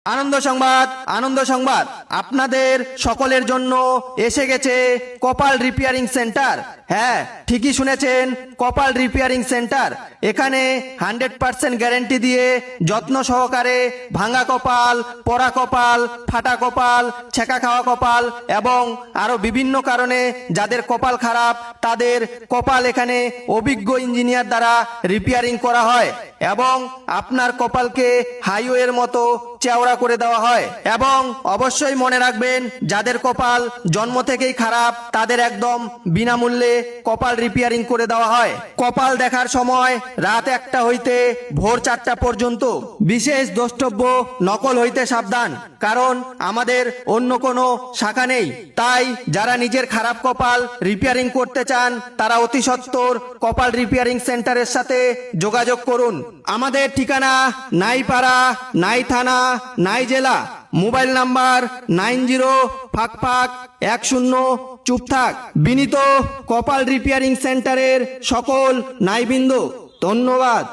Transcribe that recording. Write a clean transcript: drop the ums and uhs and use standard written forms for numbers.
আনন্দ সংবাদ, আনন্দ সংবাদ, আপনাদের সকলের জন্য এসে গেছে কপাল রিপেয়ারিং সেন্টার। হ্যাঁ, ঠিকই শুনেছেন, কপাল রিপেয়ারিং সেন্টার। এখানে 100% গ্যারেন্টি দিয়ে যত্ন সহকারে ভাঙা কপাল, পড়া কপাল, ফাটা কপাল, ছেঁকা খাওয়া কপাল এবং আরো বিভিন্ন কারণে যাদের কপাল খারাপ তাদের কপাল এখানে অভিজ্ঞ ইঞ্জিনিয়ার দ্বারা রিপেয়ারিং করা হয় এবং আপনার কপালকে হাইওয়ের মতো চওড়া করে দেওয়া হয়। এবং অবশ্যই মনে রাখবেন, যাদের কপাল জন্ম থেকেই খারাপ তাদের একদম বিনামূল্যে কপাল রিপেয়ারিং করে দেওয়া হয়। কপাল দেখার সময় রাত 1টা হইতে ভোর 4টা পর্যন্ত। বিশেষ দ্রষ্টব্য নকল হইতে সাবধান, কারণ আমাদের অন্য কোনো শাখা নেই। তাই যারা নিজের খারাপ কপাল রিপেয়ারিং করতে চান তারা অতি সত্বর কপাল রিপেয়ারিং সেন্টারের সাথে যোগাযোগ করুন। আমাদের ঠিকানা নাই পাড়া, নাই থানা, নাই জেলা। মোবাইল নাম্বার 90-10 চুপ থাক। বিনীত কপাল রিপেয়ারিং সেন্টারের সকল নাইবৃন্দ, ধন্যবাদ।